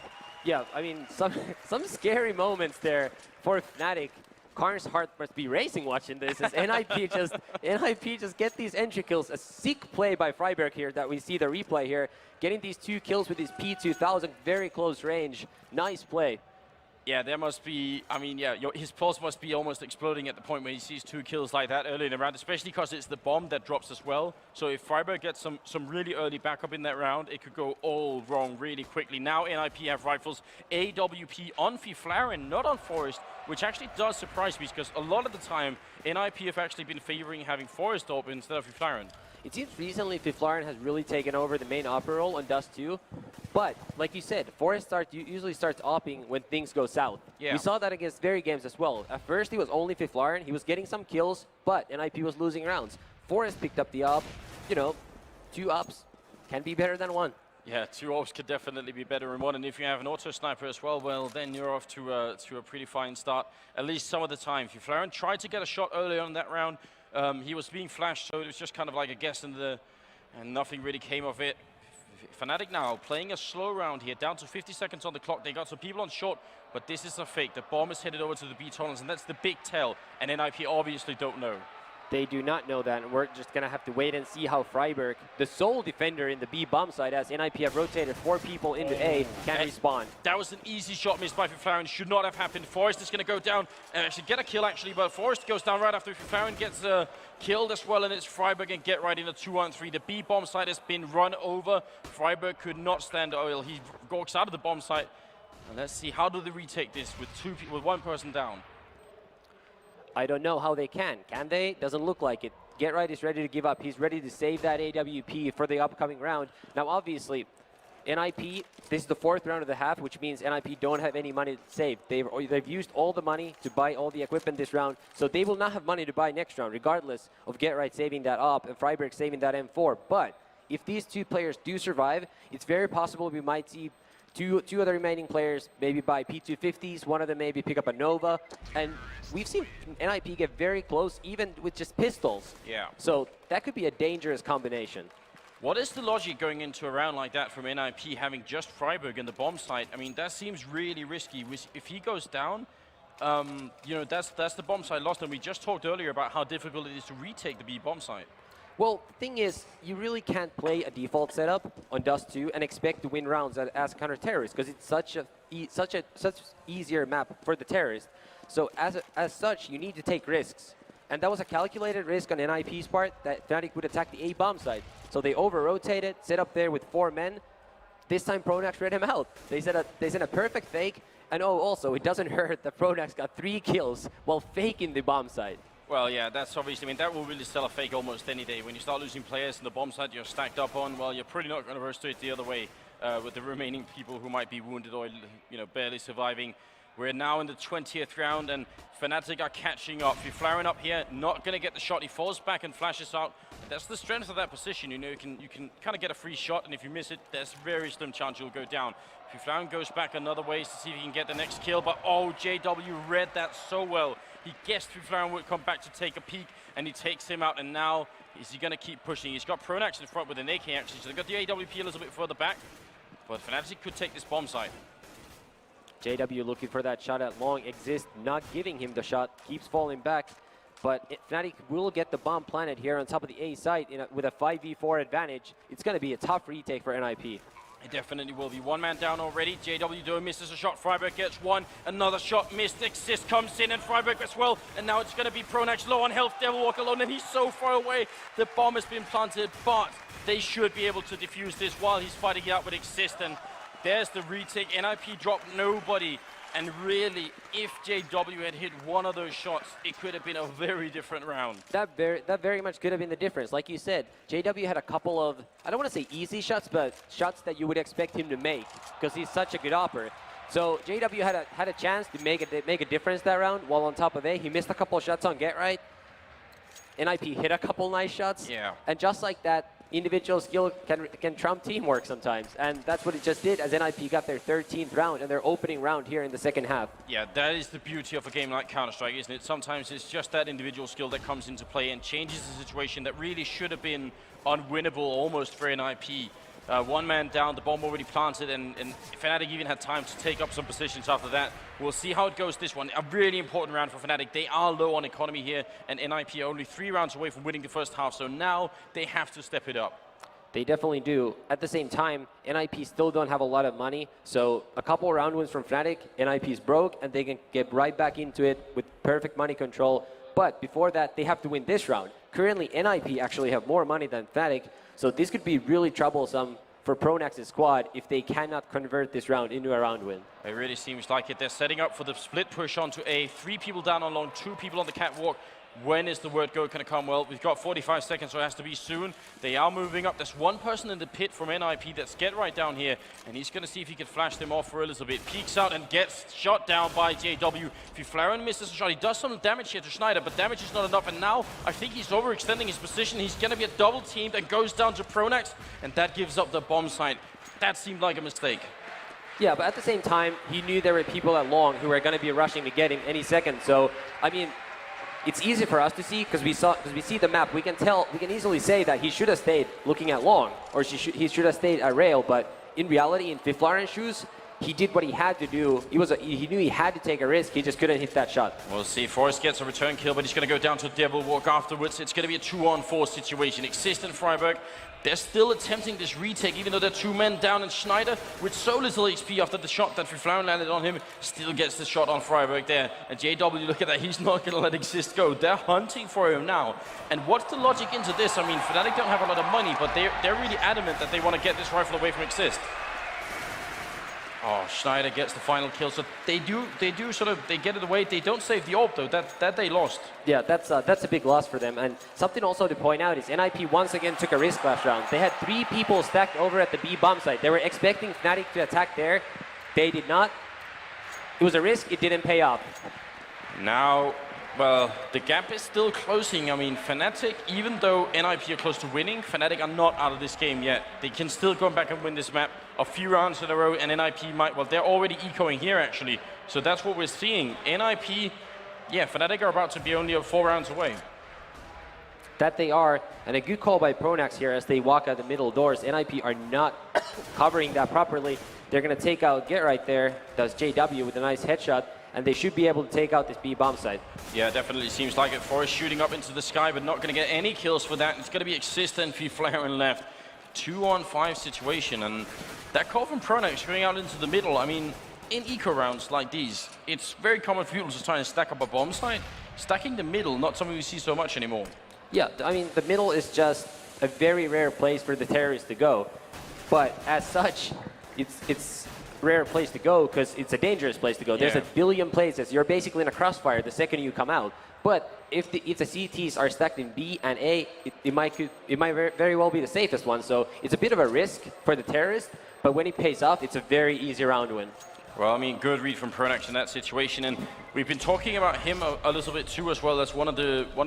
Yeah, I mean, some scary moments there for Fnatic. Karn's heart must be racing watching this as NiP just get these entry kills. A sick play by Freiburg here that we see the replay here. Getting these 2 kills with his P2000, very close range. Nice play. Yeah, there must be, his pulse must be almost exploding at the point when he sees 2 kills like that early in the round, especially because it's the bomb that drops as well. So if Freiburg gets some really early backup in that round, it could go all wrong really quickly. Now NiP have rifles, AWP on Flaren, not on Forest, which actually does surprise me, because a lot of the time, NiP have actually been favoring having Forest open instead of Flaren. It seems recently Flaren has really taken over the main opera role on Dust 2. But like you said, Forest usually starts opping when things go south. Yeah. We saw that against Very Games as well. At first, he was only fifth Lauren. He was getting some kills, but NiP was losing rounds. Forest picked up the op. You know, 2 ups can be better than 1. Yeah, 2 ops could definitely be better than 1, and if you have an auto sniper as well, well, then you're off to a pretty fine start, at least some of the time. Flaren tried to get a shot early on in that round. He was being flashed, so it was just kind of like a guess and nothing really came of it. Fnatic now playing a slow round here, down to 50 seconds on the clock. They got some people on short, but this is a fake. The bomb is headed over to the B tunnels, and that's the big tell, and NiP obviously don't know. They do not know that, and we're just going to have to wait and see how Freiburg, the sole defender in the B bomb side, as NiP have rotated 4 people into A, can respawn. That was an easy shot missed by Flaren. Should not have happened. Forest is going to go down and actually get a kill, actually, but Forest goes down right after Flaren gets killed as well, and it's Freiburg and Get Right in a 2-on-3. The B bomb site has been run over. Freiburg could not stand oil. He walks out of the bomb site. And let's see, how do they retake this with 1 person down? I don't know how they can. Can they? Doesn't look like it. Get Right is ready to give up. He's ready to save that AWP for the upcoming round. Now, obviously, NiP, this is the 4th round of the half, which means NiP don't have any money to save. They've used all the money to buy all the equipment this round, so they will not have money to buy next round, regardless of Get Right saving that up and Freiburg saving that M4. But if these 2 players do survive, it's very possible we might see two other remaining players maybe buy P250s, one of them maybe pick up a Nova, and we've seen NiP get very close even with just pistols. Yeah. So that could be a dangerous combination. What is the logic going into a round like that from NiP having just Freiburg in the bomb site? I mean, that seems really risky. If he goes down, you know, that's the bomb site lost, and we just talked earlier about how difficult it is to retake the B bomb site. Well, the thing is, you really can't play a default setup on Dust 2 and expect to win rounds as counter-terrorist, because it's such easier map for the terrorist. So as such, you need to take risks. And that was a calculated risk on NiP's part, that Fnatic would attack the A bomb site. So they over-rotated, set up there with 4 men. This time Pronax read him out. They sent a perfect fake, and oh, also, it doesn't hurt that Pronax got 3 kills while faking the bomb site. Well, yeah, that's obviously, I mean, that will really sell a fake almost any day. When you start losing players in the bomb site you're stacked up on, well, you're pretty not going to rotate the other way with the remaining people who might be wounded or, you know, barely surviving. We're now in the 20th round, and Fnatic are catching up. Flaren up here, not going to get the shot. He falls back and flashes out. That's the strength of that position. You know, you can kind of get a free shot, and if you miss it, there's very slim chance you'll go down. Flaren goes back another way to see if he can get the next kill, but oh, JW read that so well. He guessed Flaren would come back to take a peek, and he takes him out, and now is he going to keep pushing? He's got Pronax in front with an AK, actually, so they've got the AWP a little bit further back, but Fnatic could take this bomb site. JW looking for that shot at long, Exist not giving him the shot, keeps falling back, but Fnatic will get the bomb planted here on top of the A site with a 5v4 advantage. It's going to be a tough retake for NiP. It definitely will be. 1 man down already. JW though misses a shot. Freiburg gets 1. Another shot missed. Exist comes in and Freiburg as well. And now it's going to be Pronax low on health. Devil Walk alone, and he's so far away. The bomb has been planted, but they should be able to defuse this while he's fighting it out with Exist. And there's the retake. NiP dropped nobody. And really, if JW had hit one of those shots, it could have been a very different round. That very much could have been the difference. Like you said, JW had a couple of, I don't want to say easy shots, but shots that you would expect him to make, because he's such a good opper. So JW had a chance to make a difference that round, while on top of A, he missed a couple of shots on Get Right. NiP hit a couple nice shots. Yeah. And just like that, individual skill can trump teamwork sometimes, and that's what it just did as NiP got their 13th round and their opening round here in the second half. Yeah, that is the beauty of a game like Counter-Strike, isn't it? Sometimes it's just that individual skill that comes into play and changes the situation that really should have been unwinnable almost for NiP. 1 man down, the bomb already planted, and Fnatic even had time to take up some positions after that. We'll see how it goes this one. A really important round for Fnatic. They are low on economy here, and NiP are only 3 rounds away from winning the first half, so now they have to step it up. They definitely do. At the same time, NiP still don't have a lot of money, so a couple round wins from Fnatic, NiP's broke, and they can get right back into it with perfect money control. But before that, they have to win this round. Currently, NiP actually have more money than Fnatic, so this could be really troublesome for Pronax's squad if they cannot convert this round into a round win. It really seems like it. They're setting up for the split push onto A. 3 people down on long, 2 people on the catwalk. When is the word go going to come? Well, we've got 45 seconds, so it has to be soon. They are moving up. There's one person in the pit from NiP that's get right down here, and he's going to see if he can flash them off for a little bit. Peeks out and gets shot down by JW. Flaren misses a shot. He does some damage here to Schneider, but damage is not enough, and now I think he's overextending his position. He's going to be a double teamed and goes down to Pronax, and that gives up the bomb site. That seemed like a mistake. Yeah, but at the same time, he knew there were people at long who were going to be rushing to get him any second. So, I mean, it's easy for us to see because we see the map. We can tell, we can easily say that he should have stayed looking at long, or he should have stayed at rail. But in reality, in Flaren's shoes, he did what he had to do. He knew he had to take a risk. He just couldn't hit that shot. We'll see. Forrest gets a return kill, but he's going to go down to Devil Walk afterwards. It's going to be a 2-on-4 situation. Exist in Freiburg. They're still attempting this retake, even though they're 2 men down, and Schneider, with so little HP after the shot that Flaren landed on him, still gets the shot on Freiburg there. And JW, look at that, he's not going to let Exist go. They're hunting for him now. And what's the logic into this? I mean, Fnatic don't have a lot of money, but they're really adamant that they want to get this rifle away from Exist. Oh, Schneider gets the final kill, so they get it away. They don't save the orb though, that they lost. Yeah, that's a big loss for them. And something also to point out is NiP once again took a risk last round. They had 3 people stacked over at the B bomb site. They were expecting Fnatic to attack there. They did not. It was a risk, it didn't pay off. Now, well, the gap is still closing. I mean, Fnatic, even though NiP are close to winning, Fnatic are not out of this game yet. They can still go back and win this map a few rounds in a row, and NiP might, well, they're already ecoing here, actually. So that's what we're seeing. NiP, yeah, Fnatic are about to be only 4 rounds away. That they are, and a good call by Pronax here as they walk out the middle doors. NiP are not covering that properly. They're going to take out Get right there, does JW with a nice headshot, and they should be able to take out this B bomb site. Yeah, definitely seems like it. Forrest shooting up into the sky, but not going to get any kills for that. It's going to be Exist and Flaren left. 2-on-5 situation, and that call from Pronax going out into the middle. I mean, in eco rounds like these, it's very common for people to try and stack up a bomb site. Stacking the middle, not something we see so much anymore. Yeah, I mean, the middle is just a very rare place for the terrorists to go. But as such, it's a rare place to go because it's a dangerous place to go. There's a billion places. You're basically in a crossfire the second you come out. But if the CTs are stacked in B and A, it might very well be the safest one. So it's a bit of a risk for the terrorist, but when it pays off, it's a very easy round win. Well, I mean, good read from Pronax in that situation, and we've been talking about him a little bit too as well as one of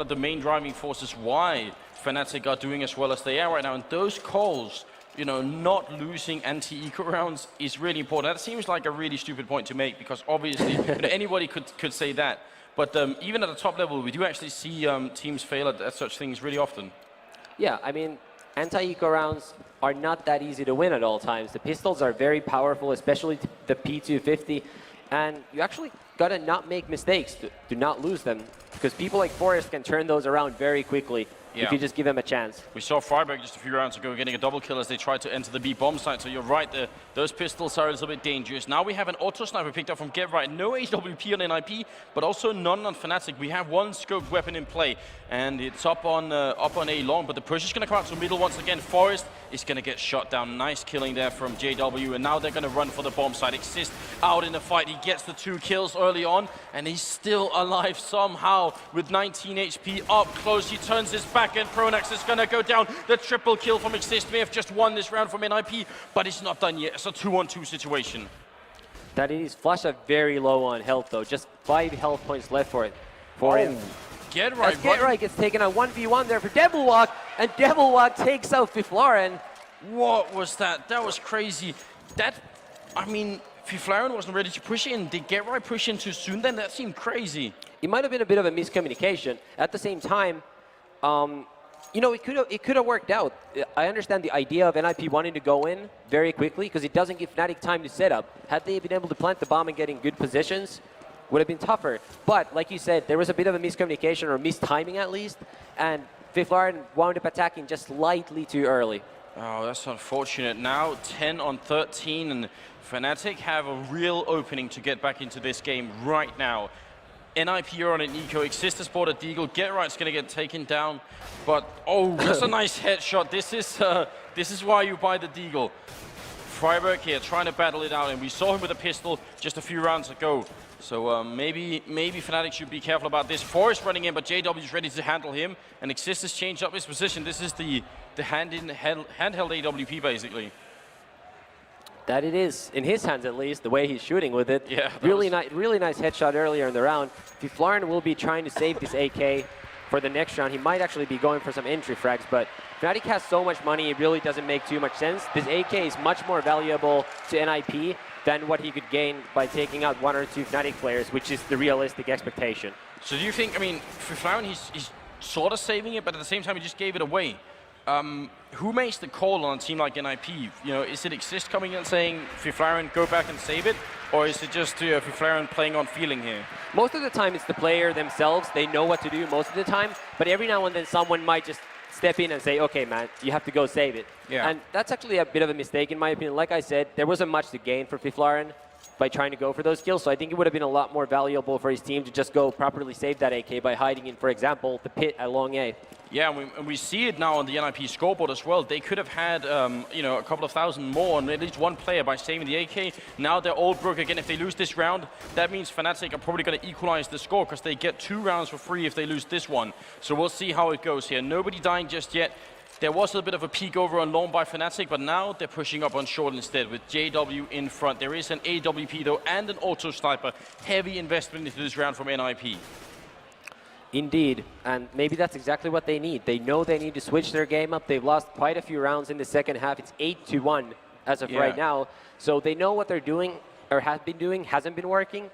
the main driving forces why Fnatic are doing as well as they are right now. And those calls, you know, not losing anti-eco rounds is really important. That seems like a really stupid point to make because obviously you know, anybody could say that. But even at the top level, we do actually see teams fail at such things really often. Yeah, I mean, anti-eco rounds are not that easy to win at all times. The pistols are very powerful, especially the P250. And you actually got to not make mistakes to not lose them. Because people like Forrest can turn those around very quickly if you just give them a chance. We saw Freiburg just a few rounds ago getting a double kill as they tried to enter the B bomb site. So you're right, those pistols are a little bit dangerous. Now we have an auto sniper picked up from Get Right. No HWP on NiP, but also none on Fnatic. We have one scoped weapon in play, and it's up on A long. But the push is going to come out to middle once again. Forrest is going to get shot down. Nice killing there from JW, and now they're going to run for the bomb site. Exist out in the fight. He gets the 2 kills early on, and he's still alive somehow with 19 HP up close. He turns his back, and Pronax is going to go down. The triple kill from Exist may have just won this round from NiP, but it's not done yet. It's a 2-on-2 situation. That is Flash are very low on health though. Just 5 health points left for him. Get Right. Get Right gets taken on 1v1 there for Devil Walk, and Devil Walk takes out Flaren. What was that? That was crazy. I mean, Flaren wasn't ready to push in. Did Get Right push in too soon then? That seemed crazy. It might have been a bit of a miscommunication. At the same time, you know, it could have worked out. I understand the idea of NiP wanting to go in very quickly because it doesn't give Fnatic time to set up. Had they been able to plant the bomb and get in good positions, would have been tougher. But like you said, there was a bit of a miscommunication or mistiming at least, and Flaren wound up attacking just slightly too early. Oh, that's unfortunate. Now 10-on-13, and Fnatic have a real opening to get back into this game right now. NiP are on an eco. Exist has bought a deagle. Get Right's going to get taken down, but oh, that's a nice headshot. This is why you buy the deagle. Freiburg here trying to battle it out, and we saw him with a pistol just a few rounds ago. So maybe Fnatic should be careful about this. Forest running in, but JW is ready to handle him. And Exist has changed up his position. This is the handheld AWP, basically. That it is, in his hands at least, the way he's shooting with it. Yeah, really nice headshot earlier in the round. Fnatic will be trying to save this AK for the next round. He might actually be going for some entry frags, but Fnatic has so much money, it really doesn't make too much sense. This AK is much more valuable to NiP than what he could gain by taking out 1 or 2 Fnatic players, which is the realistic expectation. So do you think, I mean, for Flowen, he's sort of saving it, but at the same time, he just gave it away. Who makes the call on a team like NiP? You know, is it Exist coming in and saying, Fiflaren, go back and save it? Or is it just Fiflaren playing on feeling here? Most of the time, it's the player themselves. They know what to do most of the time. But every now and then, someone might just step in and say, okay, man, you have to go save it. Yeah. And that's actually a bit of a mistake, in my opinion. Like I said, there wasn't much to gain for Fiflaren by trying to go for those kills. So I think it would have been a lot more valuable for his team to just go properly save that AK by hiding in, for example, the pit at long A. Yeah, and we see it now on the NiP scoreboard as well. They could have had, you know, a couple of thousand more on at least one player by saving the AK. Now they're all broke again. If they lose this round, that means Fnatic are probably going to equalize the score because they get 2 rounds for free if they lose this one. So we'll see how it goes here. Nobody dying just yet. There was a bit of a peek over on long by Fnatic, but now they're pushing up on short instead with JW in front. There is an AWP though and an auto sniper. Heavy investment into this round from NiP. Indeed, and maybe that's exactly what they need. They know they need to switch their game up. They've lost quite a few rounds in the second half. It's 8-1 as of right now. So they know what they're doing, or have been doing, hasn't been working.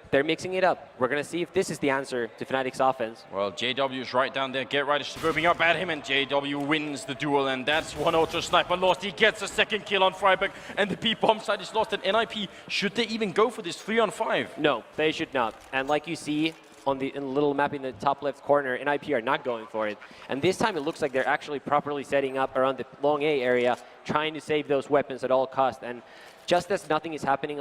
They're mixing it up. We're going to see if this is the answer to Fnatic's offense. Well, JW is right down there. Get right is scoping up at him, and JW wins the duel, and that's one auto sniper lost. He gets a second kill on Freiburg, and the B bomb side is lost. And NiP, should they even go for this 3-on-5? No, they should not. And like you see, in the little map in the top left corner, NiP are not going for it. And this time it looks like they're actually properly setting up around the long A area, trying to save those weapons at all costs. And just as nothing is happening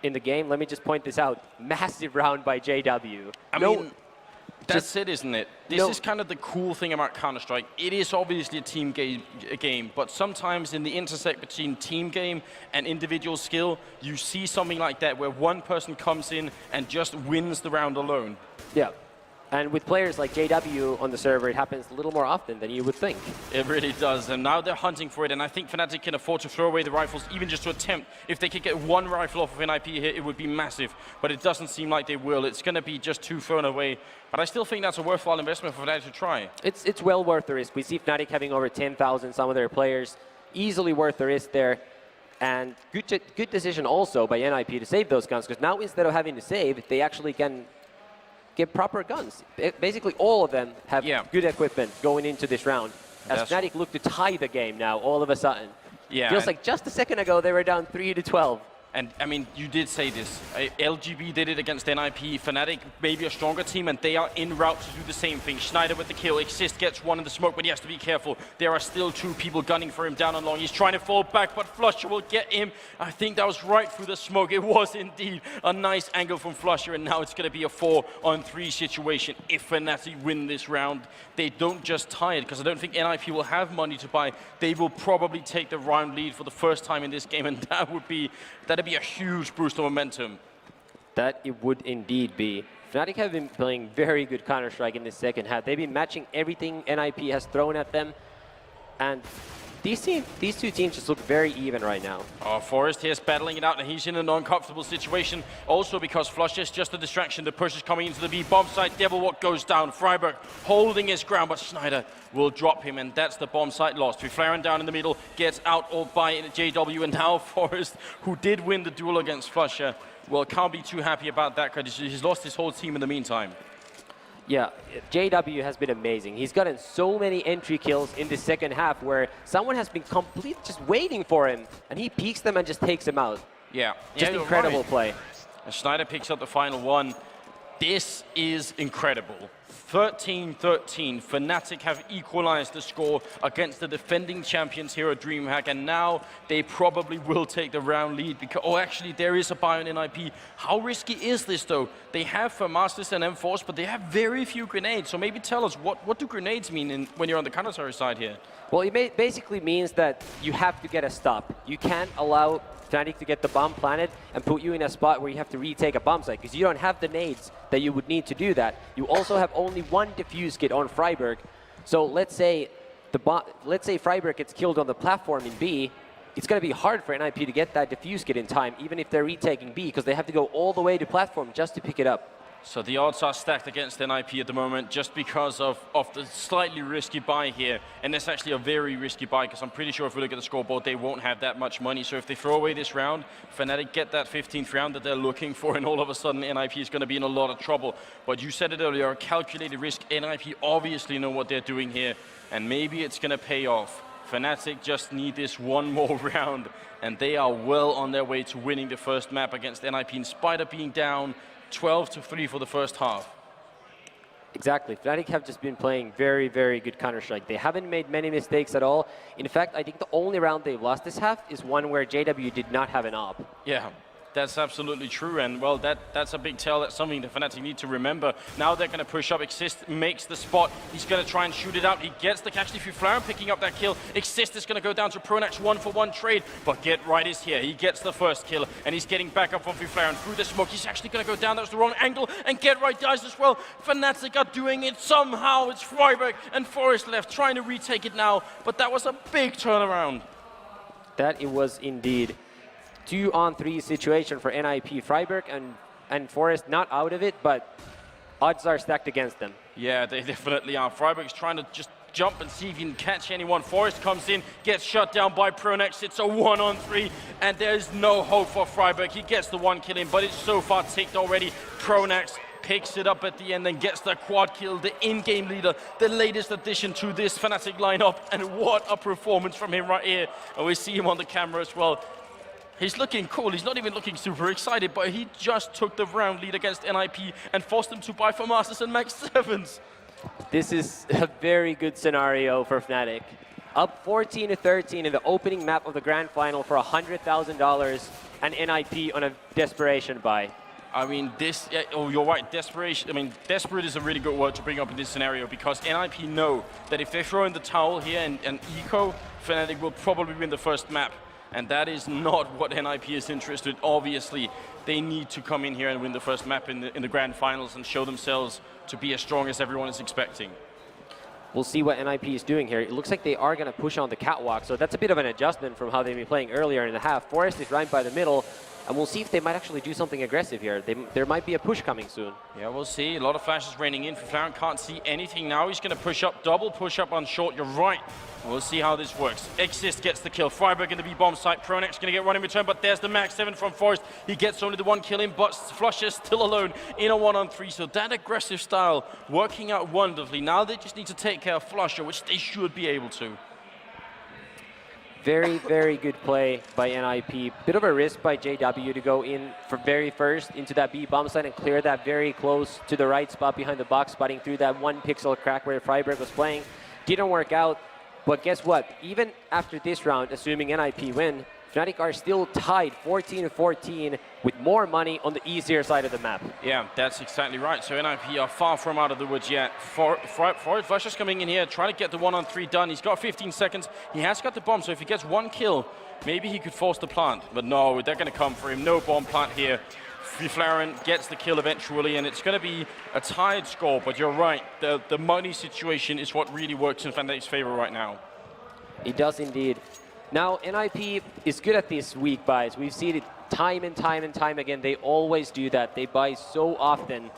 in the game, let me just point this out. Massive round by JW. I mean, that's it, isn't it? This is kind of the cool thing about Counter-Strike. It is obviously a team game, but sometimes in the intersect between team game and individual skill, you see something like that where one person comes in and just wins the round alone. Yeah. And with players like JW on the server, it happens a little more often than you would think. It really does, and now they're hunting for it, and I think Fnatic can afford to throw away the rifles, even just to attempt. If they could get 1 rifle off of NiP here, it would be massive, but it doesn't seem like they will. It's going to be just 2 thrown away, but I still think that's a worthwhile investment for Fnatic to try. It's well worth the risk. We see Fnatic having over 10,000, some of their players. Easily worth the risk there. And good decision also by NiP to save those guns, because now instead of having to save, they actually can get proper guns. Basically, all of them have good equipment going into this round. As Fnatic look to tie the game now, all of a sudden. Yeah, feels like just a second ago they were down 3-12. And, I mean, you did say this. LGB did it against NiP. Fnatic, maybe a stronger team, and they are en route to do the same thing. Schneider with the kill. Exist gets 1 in the smoke, but he has to be careful. There are still 2 people gunning for him down on long. He's trying to fall back, but Flusher will get him. I think that was right through the smoke. It was indeed a nice angle from Flusher, and now it's going to be a 4-on-3 situation. If Fnatic win this round, they don't just tie it, because I don't think NiP will have money to buy. They will probably take the round lead for the first time in this game, and that'd be a huge boost of momentum. That it would indeed be. Fnatic have been playing very good Counter-Strike in the second half. They've been matching everything NiP has thrown at them. And these 2 teams just look very even right now. Oh, Forest here is battling it out, and he's in an uncomfortable situation. Also because Flush is just a distraction. The push is coming into the B bomb site. Devilwalk goes down. Freiburg holding his ground, but Schneider will drop him, and that's the bomb site lost. Fiflaren down in the middle, gets out all by JW, and now Forest, who did win the duel against Flusher, well, can't be too happy about that because he's lost his whole team in the meantime. Yeah, JW has been amazing. He's gotten so many entry kills in the second half where someone has been just waiting for him, and he peeks them and just takes them out. Yeah. Just incredible play. And Schneider picks up the final 1. This is incredible. 13-13. Fnatic have equalized the score against the defending champions here at DreamHack, and now they probably will take the round lead because, oh, actually, there is a buy on NiP. How risky is this, though? They have Masters and M4s, but they have very few grenades. So maybe tell us, what do grenades mean when you're on the counter side here? Well, it basically means that you have to get a stop. You can't allow Fnatic to get the bomb planted and put you in a spot where you have to retake a bomb site because you don't have the nades that you would need to do that. You also have only one defuse kit on Freiburg. So let's say Freiburg gets killed on the platform in B, it's going to be hard for NiP to get that defuse kit in time, even if they're retaking B, because they have to go all the way to platform just to pick it up. So the odds are stacked against NiP at the moment just because of the slightly risky buy here. And it's actually a very risky buy because I'm pretty sure if we look at the scoreboard, they won't have that much money. So if they throw away this round, Fnatic get that 15th round that they're looking for, and all of a sudden NiP is going to be in a lot of trouble. But you said it earlier, a calculated risk. NiP obviously know what they're doing here, and maybe it's going to pay off. Fnatic just need this one more round, and they are well on their way to winning the first map against NiP in spite of being down 12-3 for the first half. Exactly. Fnatic have just been playing very, very good Counter-Strike. They haven't made many mistakes at all. In fact, I think the only round they've lost this half is one where JW did not have an AWP. Yeah, that's absolutely true. And, well, that's a big tell. That's something the Fnatic need to remember. Now they're going to push up. Exist makes the spot. He's going to try and shoot it out. He gets the catch. If you Flaren picking up that kill, Exist is going to go down to Pronax 1-for-1 trade. But Get Right is here. He gets the first kill, and he's getting back up on Flaren through the smoke. He's actually going to go down. That was the wrong angle, and Get Right dies as well. Fnatic are doing it somehow. It's Freiburg and Forest left trying to retake it now, but that was a big turnaround. That it was indeed. 2-on-3 situation for NiP. Freiburg and Forest not out of it, but odds are stacked against them. Yeah, they definitely are. Freiburg's trying to just jump and see if he can catch anyone. Forest comes in, gets shut down by Pronax. It's a 1-on-3, and there's no hope for Freiburg. He gets the one kill in, but it's so far ticked already. Pronax picks it up at the end and gets the quad kill, the in-game leader, the latest addition to this Fnatic lineup, and what a performance from him right here. And we see him on the camera as well. He's looking cool. He's not even looking super excited, but he just took the round lead against NiP and forced them to buy for Masters and Max 7s. This is a very good scenario for Fnatic. Up 14-13 in the opening map of the grand final for $100,000 and NiP on a desperation buy. I mean, this, oh, you're right, desperation. I mean, desperate is a really good word to bring up in this scenario because NiP know that if they throw in the towel here and eco, Fnatic will probably win the first map. And that is not what NiP is interested in. Obviously, they need to come in here and win the first map in the grand finals and show themselves to be as strong as everyone is expecting. We'll see what NiP is doing here. It looks like they are going to push on the catwalk, so that's a bit of an adjustment from how they've been playing earlier in the half. Forest is right by the middle, and we'll see if they might actually do something aggressive here. There might be a push coming soon. Yeah, we'll see. A lot of flashes raining in. Flaren can't see anything now. He's going to push up, double push up on short. You're right. We'll see how this works. Exist gets the kill. Freiburg in the B-bomb site. Pronax going to get run in return, but there's the Max 7 from Forest. He gets only the one kill in, but Flusher still alone in a 1-on-3. So that aggressive style working out wonderfully. Now they just need to take care of Flusher, which they should be able to. Very, very good play by NiP. Bit of a risk by JW to go in for very first into that B bomb site and clear that very close to the right spot behind the box, spotting through that 1 pixel crack where Freiburg was playing. Didn't work out, but guess what? Even after this round, assuming NiP win, Fnatic are still tied 14-14 with more money on the easier side of the map. Yeah, that's exactly right. So NiP are far from out of the woods yet. Flusher's coming in here, trying to get the 1-on-3 done. He's got 15 seconds. He has got the bomb, so if he gets one kill, maybe he could force the plant. But no, they're going to come for him. No bomb plant here. Flaren gets the kill eventually, and it's going to be a tied score. But you're right, the money situation is what really works in Fnatic's favor right now. It does indeed. Now, NiP is good at these weak buys. We've seen it time and time and time again. They always do that. They buy so often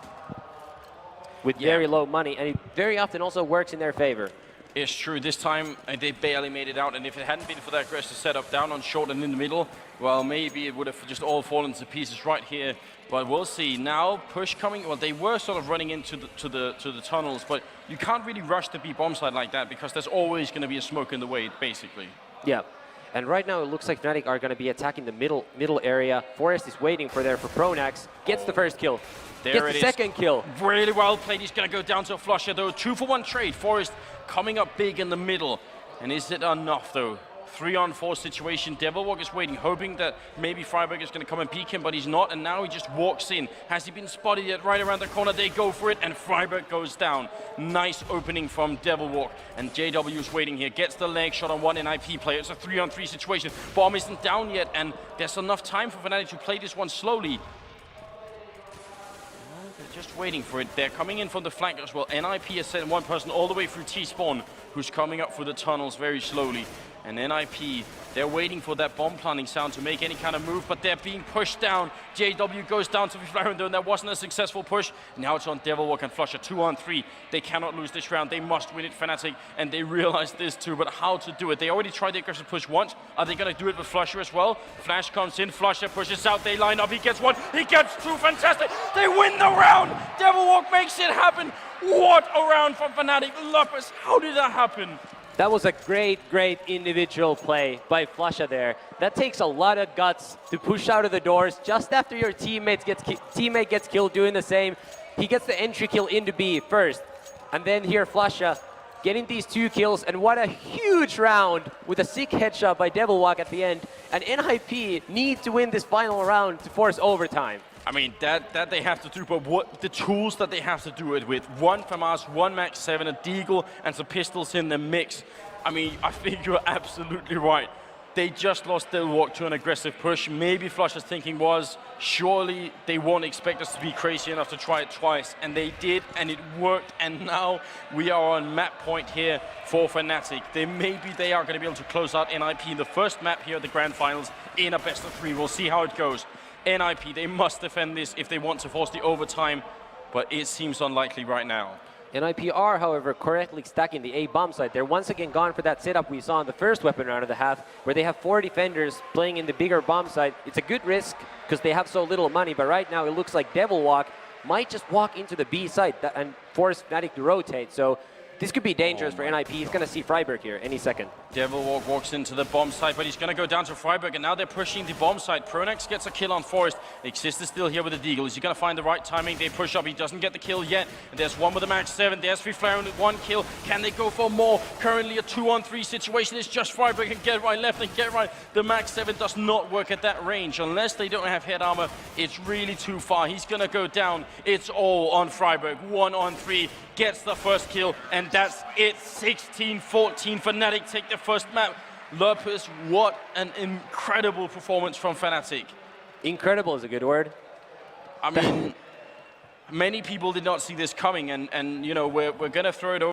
with very low money, and it very often also works in their favor. It's true. This time, they barely made it out, and if it hadn't been for that aggressive setup down on short and in the middle, well, maybe it would have just all fallen to pieces right here. But we'll see. Now, push coming. Well, they were sort of running into the tunnels, but you can't really rush the B bomb side like that because there's always going to be a smoke in the way, basically. Yeah. And right now it looks like Fnatic are going to be attacking the middle area. Forest is waiting for Pronax. Gets the first kill. Gets the second kill. Really well played. He's going to go down to a flusher though. 2-for-1 trade. Forest coming up big in the middle. And is it enough though? 3-on-4 situation. Devilwalk is waiting, hoping that maybe Freiburg is going to come and peek him, but he's not, and now he just walks in. Has he been spotted yet? Right around the corner, they go for it, and Freiburg goes down. Nice opening from Devilwalk, and JW is waiting here. Gets the leg shot on one NiP player. It's a 3-on-3 situation. Bomb isn't down yet, and there's enough time for Fnatic to play this one slowly. They're just waiting for it. They're coming in from the flank as well. NiP has sent one person all the way through T-spawn, who's coming up through the tunnels very slowly. And NiP, they're waiting for that bomb planting sound to make any kind of move, but they're being pushed down. JW goes down to Flaren, and that wasn't a successful push. Now it's on Devilwalk and Flusher, 2-on-3. They cannot lose this round. They must win it, Fnatic, and they realize this too, but how to do it? They already tried the aggressive push once. Are they going to do it with Flusher as well? Flash comes in, Flusher pushes out, they line up, he gets one, he gets two, fantastic. They win the round. Devilwalk makes it happen. What a round from Fnatic. Lupus, how did that happen? That was a great individual play by Flusha there. That takes a lot of guts to push out of the doors just after your teammate gets killed doing the same. He gets the entry kill into B first. And then here Flusha getting these 2 kills, and what a huge round with a sick headshot by Devilwalk at the end. And NiP need to win this final round to force overtime. I mean, that they have to do, but what the tools that they have to do it with. 1 FAMAS, 1 Max 7, a Deagle, and some pistols in the mix. I mean, I think you're absolutely right. They just lost their walk to an aggressive push. Maybe Flusher's thinking was, surely they won't expect us to be crazy enough to try it twice. And they did, and it worked. And now we are on map point here for Fnatic. Maybe they are going to be able to close out NiP in the first map here at the Grand Finals in a best of 3. We'll see how it goes. NiP, they must defend this if they want to force the overtime, but it seems unlikely right now. NiP are, however, correctly stacking the A bomb site. They're once again gone for that setup we saw in the first weapon round of the half, where they have 4 defenders playing in the bigger bomb site. It's a good risk because they have so little money, but right now it looks like Devilwalk might just walk into the B site and force Fnatic to rotate. So this could be dangerous for NiP. He's going to see Freiburg here any second. Devilwalk walks into the bomb site, but he's going to go down to Freiburg, and now they're pushing the bomb site. Pronax gets a kill on Forest. Exist is still here with the Deagle. Is he going to find the right timing? They push up. He doesn't get the kill yet. And there's one with the Max 7. There's Flaren with 1 kill. Can they go for more? Currently a 2-on-3 situation. It's just Freiburg and get right left and get right. The Max 7 does not work at that range. Unless they don't have head armor, it's really too far. He's going to go down. It's all on Freiburg. 1-on-3. Gets the first kill, and that's it. 16-14. Fnatic take the first map. Lupus, what an incredible performance from Fnatic. Incredible is a good word. I mean, many people did not see this coming, and you know, we're going to throw it over.